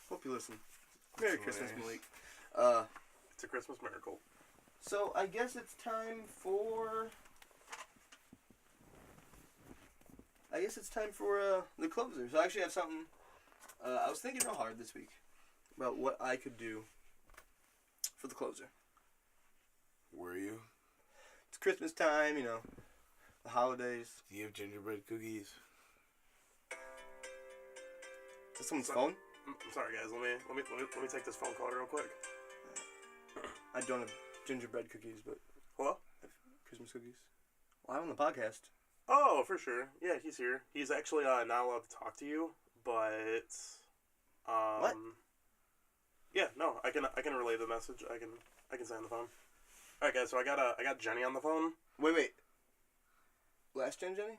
Hope you listen. Merry Christmas, Malik. It's a Christmas miracle. So I guess it's time for the closer. So I actually have something. I was thinking real hard this week about what I could do for the closer. Were you? It's Christmas time, the holidays. Do you have gingerbread cookies? Is that someone's phone? I'm sorry, guys. Let me take this phone call real quick. I don't have gingerbread cookies, but Hello? I have Christmas cookies. Well, I'm on the podcast. Oh, for sure. Yeah, he's here. He's actually not allowed to talk to you, but What? Yeah, no, I can relay the message. I can say on the phone. All right, guys. So I got Jenny on the phone. Wait. Last gen Jenny?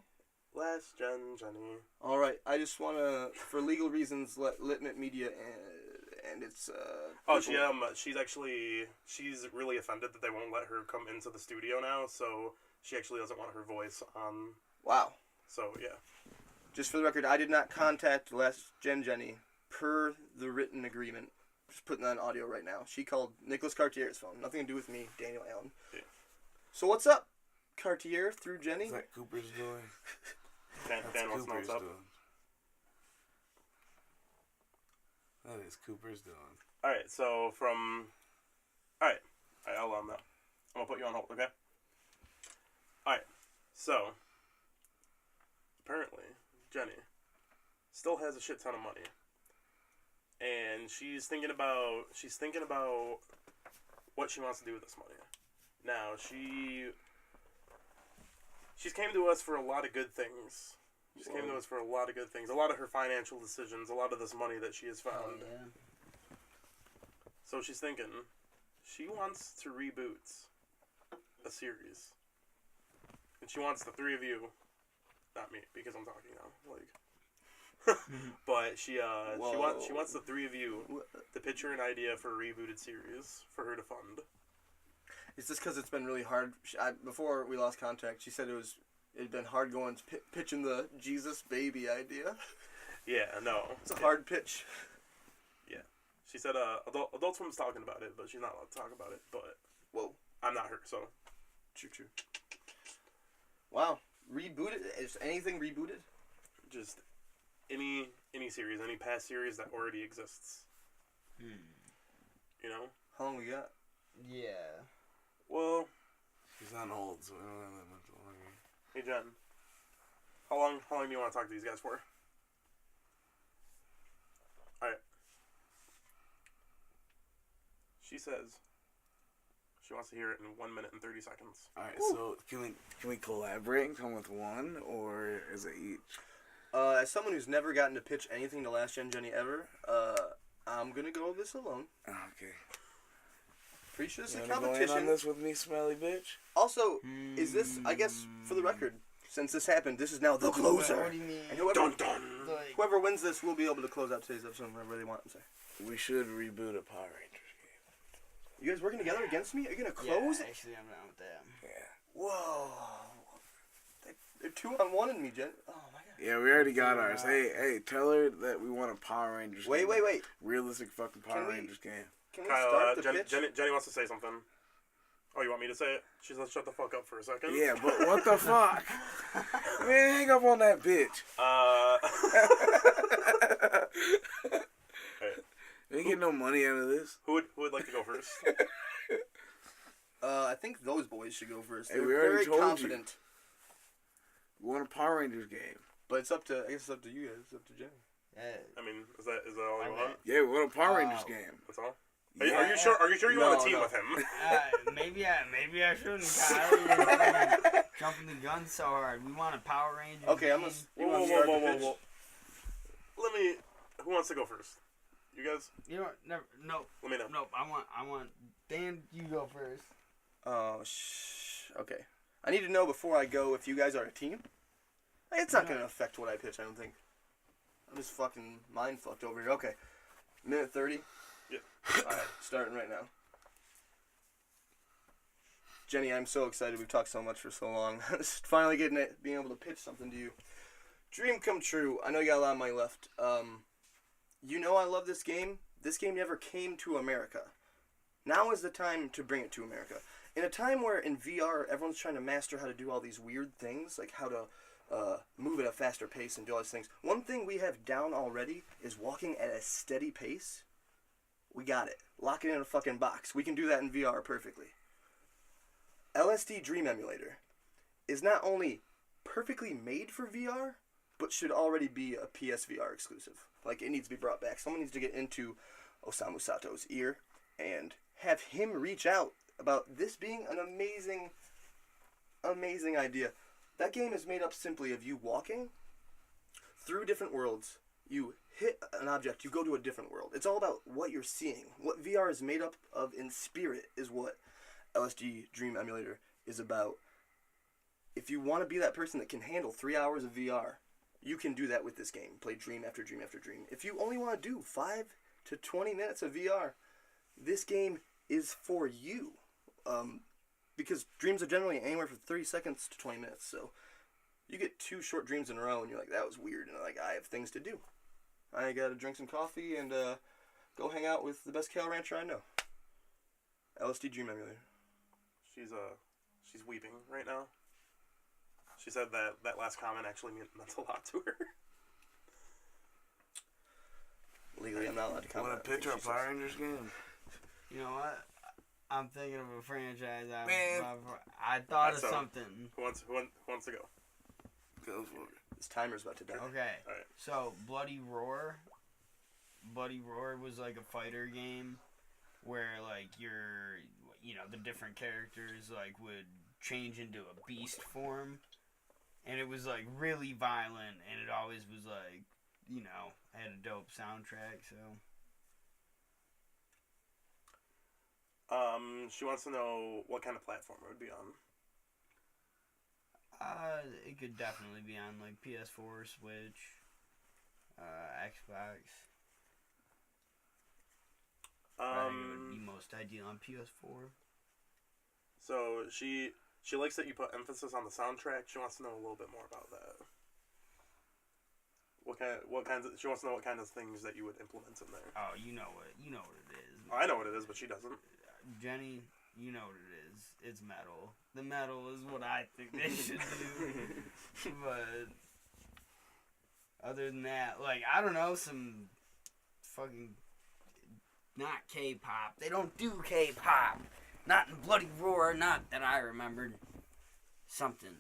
Last gen Jenny. All right. I just want to, for legal reasons, let Litmit Media and its Oh, she's really offended that they won't let her come into the studio now, so she actually doesn't want her voice on. Wow. So, yeah. Just for the record, I did not contact Last Gen Jenny per the written agreement. Just putting that on audio right now. She called Nicholas Cartier's phone. Nothing to do with me, Daniel Allen. Yeah. So what's up, Cartier through Jenny? Is that Cooper's doing? Dan wants to know what's up. That is Cooper's doing. Alright, so from... Alright, I'll know. I'm gonna put you on hold, okay? Alright, so... Apparently, Jenny still has a shit ton of money. And she's thinking about what she wants to do with this money. Now, she's came to us for a lot of good things. A lot of her financial decisions, a lot of this money that she has found. yeah. So she's thinking, she wants to reboot a series. And she wants the three of you, not me, because I'm talking now, But she wants the three of you What? to pitch her an idea for a rebooted series for her to fund. Is this because it's been really hard? Before we lost contact, she said it'd been hard going to pitching the Jesus baby idea. Yeah, no. It's a hard pitch. Yeah. She said Adult Swim's talking about it, but she's not allowed to talk about it. But Whoa. I'm not her, so. True. Wow. Rebooted? Is anything rebooted? Just any series, any past series that already exists. You know? How long we got? Yeah. Well, He's not old, so we don't have that much longer. hey Jen. How long do you want to talk to these guys for? Alright. She says she wants to hear it in 1 minute and 30 seconds. All right, so can we collaborate and come with one, or is it each? As someone who's never gotten to pitch anything to Last Gen Jenny ever, I'm gonna go this alone. Okay. Appreciate this You a wanna go in competition. on this with me, smelly bitch? Also, is this? I guess for the record, since this happened, this is now the closer. What do you mean? And whoever, Dun dun! Like, whoever wins this will be able to close out today's episode whenever they want. So. We should reboot a Power Rangers game. You guys working together against me? Are you gonna close? Yeah, actually, I'm down with that. Yeah. Whoa. They're 2-on-1 me, Jen. Oh my god. Yeah, we already got ours. Hey, tell her that we want a Power Rangers game. Wait. Realistic fucking Power Can we- Rangers game. Can we Kyle, start the pitch? Jenny wants to say something. Oh, you want me to say it? She's like, shut the fuck up for a second. Yeah, but what the fuck? Man, hang up on that bitch. Hey, We ain't get no money out of this. who would like to go first? I think those boys should go first. Hey, They're we already very told you. confident. We want a Power Rangers game. But it's up to, I guess it's up to you guys. It's up to Jen. Yeah. I mean, is that all you Okay. want? Yeah, we want a Power Rangers Oh. game. That's all. Yeah. Are you sure? Are you sure you want a team No. with him? Maybe I shouldn't, Kyle. You're jumping the gun so hard. We want a Power Ranger. Okay, I'm game. gonna. You want to start the pitch? Whoa. Let me. Who wants to go first? You guys. You know, never. No. Let me know. No. I want. Dan, you go first. Oh, okay. I need to know before I go if you guys are a team. It's not going to affect what I pitch, I don't think. I'm just fucking mind fucked over here. Okay. Minute 30? Yeah. Alright, starting right now. Jenny, I'm so excited. We've talked so much for so long. Just finally being able to pitch something to you. Dream come true. I know you got a lot of money left. You know I love this game. This game never came to America. Now is the time to bring it to America. In a time where in VR everyone's trying to master how to do all these weird things, like how to move at a faster pace and do all these things. One thing we have down already is walking at a steady pace. We got it. Lock it in a fucking box. We can do that in VR perfectly. LSD Dream Emulator is not only perfectly made for VR, but should already be a PSVR exclusive. Like, it needs to be brought back. Someone needs to get into Osamu Sato's ear and have him reach out about this being an amazing, amazing idea. That game is made up simply of you walking through different worlds. You hit an object, you go to a different world. It's all about what you're seeing. What VR is made up of in spirit is what LSD Dream Emulator is about. If you want to be that person that can handle 3 hours of VR, you can do that with this game. Play dream after dream after dream. If you only want to do 5 to 20 minutes of VR, this game is for you. Because dreams are generally anywhere from 30 seconds to 20 minutes. So you get 2 short dreams in a row and you're like, that was weird. And like, I have things to do. I gotta drink some coffee and go hang out with the best kale rancher I know. LSD Dream Emulator. She's weeping right now. She said that last comment actually meant a lot to her. Legally, I'm not allowed to comment. Want to pitch our Power Rangers game? You know what? I'm thinking of a franchise. Man. I thought of So, something. Who wants to go? Go for it. This timer's about to die. Okay. Alright. So Bloody Roar. Bloody Roar was like a fighter game where like the different characters like would change into a beast form, and it was like really violent, and it always was like had a dope soundtrack. So She wants to know what kind of platform it would be on. it could definitely be on like PS4, Switch. Xbox. I think it would be most ideal on PS4. So she likes that you put emphasis on the soundtrack. She wants to know a little bit more about that. She wants to know what kind of things that you would implement in there. Oh, you know what it is. I know what it is, but she doesn't. Jenny, you know what it is. It's metal. The metal is what I think they should do. But other than that, like, I don't know, some fucking not K-pop. They don't do K-pop. Not in Bloody Roar. Not that I remembered. Something.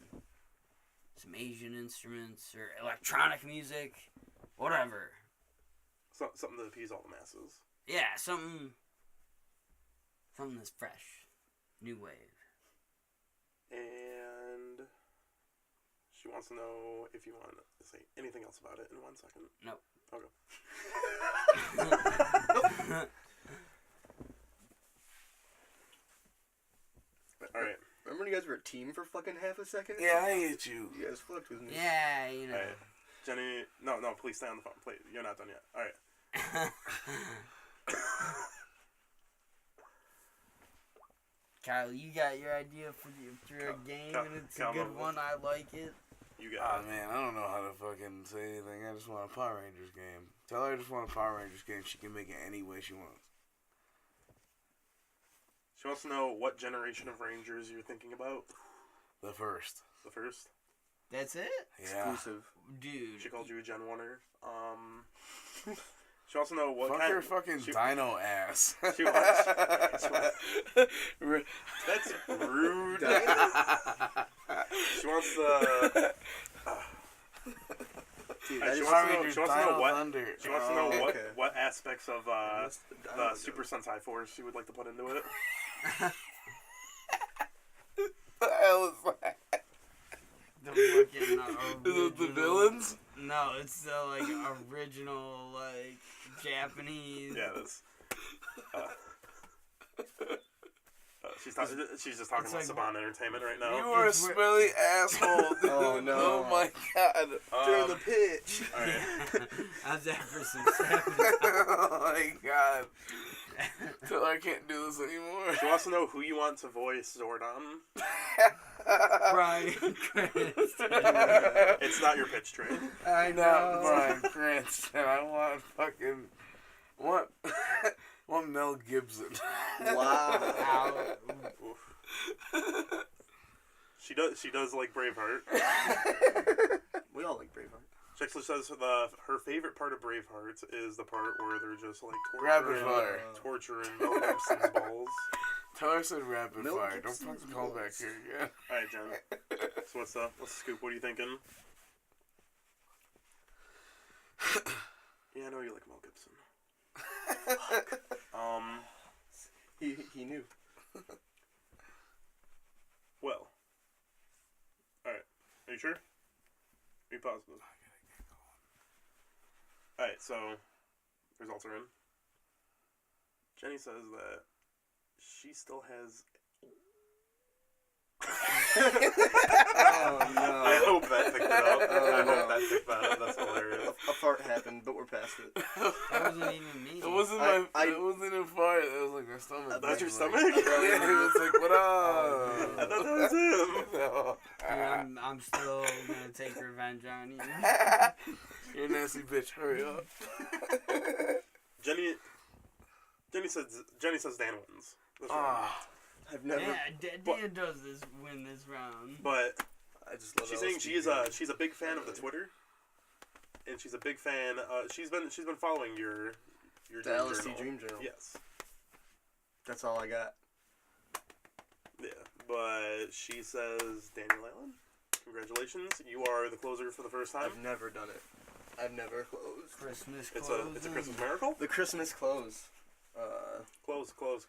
Some Asian instruments or electronic music. Whatever. Something to appease all the masses. Yeah, something that's fresh. New wave. And she wants to know if you want to say anything else about it in 1 second. Nope. Okay. Alright. Remember when you guys were a team for fucking half a second? Yeah, I hate you. You guys fucked with me. Yeah, you know. Alright. Jenny, no, please stay on the phone. Please, you're not done yet. Alright. Kyle, you got your idea for your game, and it's a good one. I like it. You got it. Man, I don't know how to fucking say anything. I just want a Power Rangers game. Tell her I just want a Power Rangers game. She can make it any way she wants. She wants to know what generation of Rangers you're thinking about. The first. The first? That's it? Yeah. Exclusive. Dude. She called you a Gen 1er. She wants to know what Fuck kind... her fucking dino ass. She wants... That's rude. She wants the... Dude, she wants to know what aspects of the Super Sentai Force she would like to put into it. The hell is that? The fucking Is it the villains? No, it's the like original like Japanese. Yeah, that's. She's just talking about like, Saban Entertainment right now. You are a smelly asshole, dude. Oh, no. Oh my god. During the pitch. Alright. How's that for some Japanese? Oh my god. Till I can't do this anymore. She wants to know who you want to voice Zordon. Brian Cranston. It's not your pitch, Trey. I know. Not Brian Cranston. I want fucking... want Mel Gibson. Wow. She does like Braveheart. We all like Braveheart. She actually says her favorite part of Braveheart is the part where they're just like torturing Mel Gibson's balls. Tell her I said rapid Mel fire. Don't Gibson's fucking call back here again. Alright, Jen. So what's the scoop? What are you thinking? Yeah, I know you like Mel Gibson. He knew. Well. Alright. Are you sure? Are you positive? Alright, so results are in. Jenny says that she still has... Oh no. I hope that picked it up. Oh, I no. hope that picked that up. That's hilarious. A fart happened, but we're past it. That wasn't even me. It wasn't it wasn't a fart. It was like my stomach. That's your Like, stomach? yeah, it was like, what up? I thought that was him. No. Dude, I'm still gonna take revenge on you. You're a nasty bitch. Hurry up. Jenny says Dan wins. This round. Ah. I've never. Yeah, Dan does win this round. But I just love. she's saying she's a big fan of the Twitter, and she's a big fan. She's been following your The LSD Dream Journal. Yes. That's all I got. Yeah, but she says, Daniel Allen, congratulations, you are the closer for the first time. I've never done it. I've never closed. Christmas It's closing. a Christmas miracle. The Christmas close.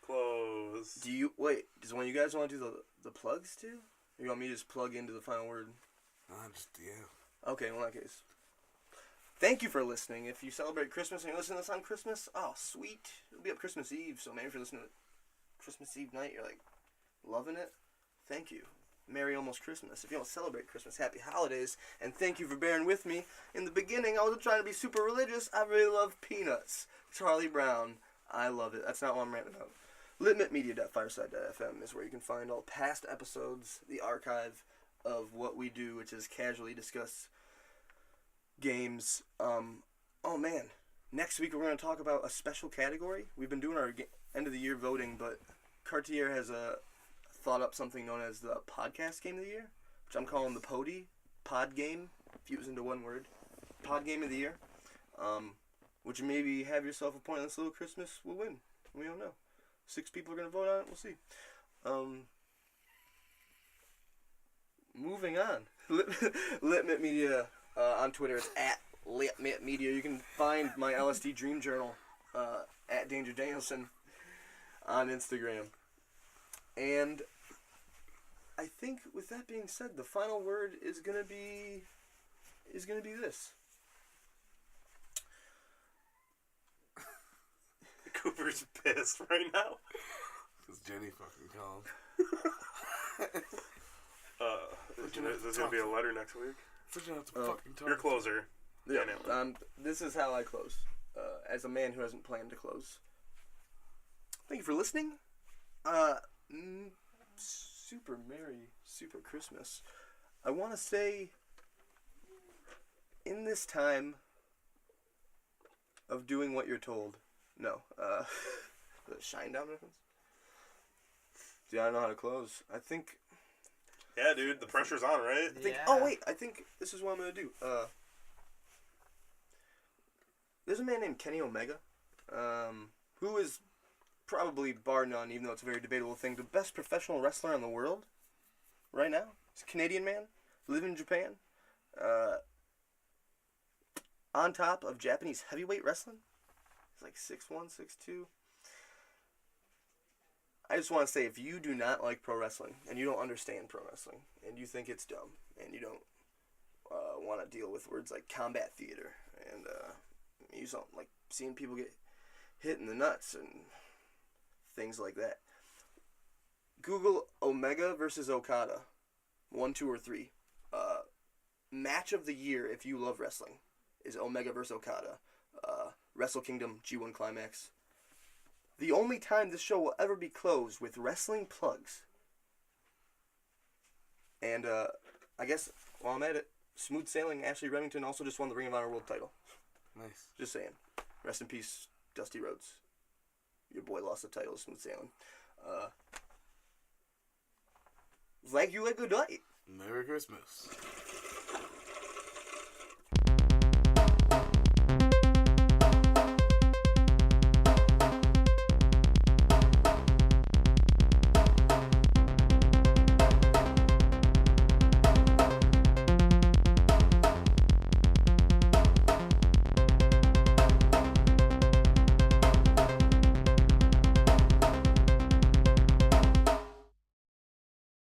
Close. Do you wait? Does one of you guys want to do the plugs too? Or you want me to just plug into the final word? Okay, well in that case. Thank you for listening. If you celebrate Christmas and you listen to this on Christmas, oh sweet. It'll be up Christmas Eve, so maybe if you're listening to Christmas Eve night, you're like loving it. Thank you. Merry almost Christmas. If you don't celebrate Christmas, happy holidays. And thank you for bearing with me. In the beginning, I wasn't trying to be super religious. I really love Peanuts. Charlie Brown. I love it. That's not what I'm ranting about. litmitmedia.fireside.fm is where you can find all past episodes, the archive of what we do, which is casually discuss games. Oh man, next week we're going to talk about a special category. We've been doing our end of the year voting, but Cartier has thought up something known as the podcast game of the year, which I'm calling the pod game, fused into one word. Pod game of the year. Which maybe have yourself a pointless little Christmas will win. We don't know. 6 people are going to vote on it. We'll see. Moving on. Litmit Media on Twitter. It's at Litmit Media. You can find my LSD Dream Journal at Danger Danielson on Instagram. And I think with that being said, the final word is gonna be this. Cooper's pissed right now. Because Jenny fucking called. There's gonna be a letter next week. Your closer. Yeah. This is how I close. As a man who hasn't planned to close. Thank you for listening. Super merry, super Christmas. I want to say, in this time of doing what you're told. No. The Shinedown reference? Dude, I don't know how to close. I think... Yeah, dude, the pressure's on, right? I think, oh, wait, I think this is what I'm going to do. There's a man named Kenny Omega, who is probably, bar none, even though it's a very debatable thing, the best professional wrestler in the world right now. He's a Canadian man, living in Japan, on top of Japanese heavyweight wrestling. He's like 6'1", 6'2". I just want to say, if you do not like pro wrestling, and you don't understand pro wrestling, and you think it's dumb, and you don't want to deal with words like combat theater, and you don't like seeing people get hit in the nuts, and things like that, Google Omega versus Okada, 1, 2, or 3. Match of the year, if you love wrestling, is Omega versus Okada. Wrestle Kingdom G1 Climax. The only time this show will ever be closed with wrestling plugs. And I guess while I'm at it, smooth sailing. Ashley Remington also just won the Ring of Honor World title. Nice. Just saying. Rest in peace, Dusty Rhodes. Your boy lost the title to smooth sailing. Thank you and good night. Merry Christmas.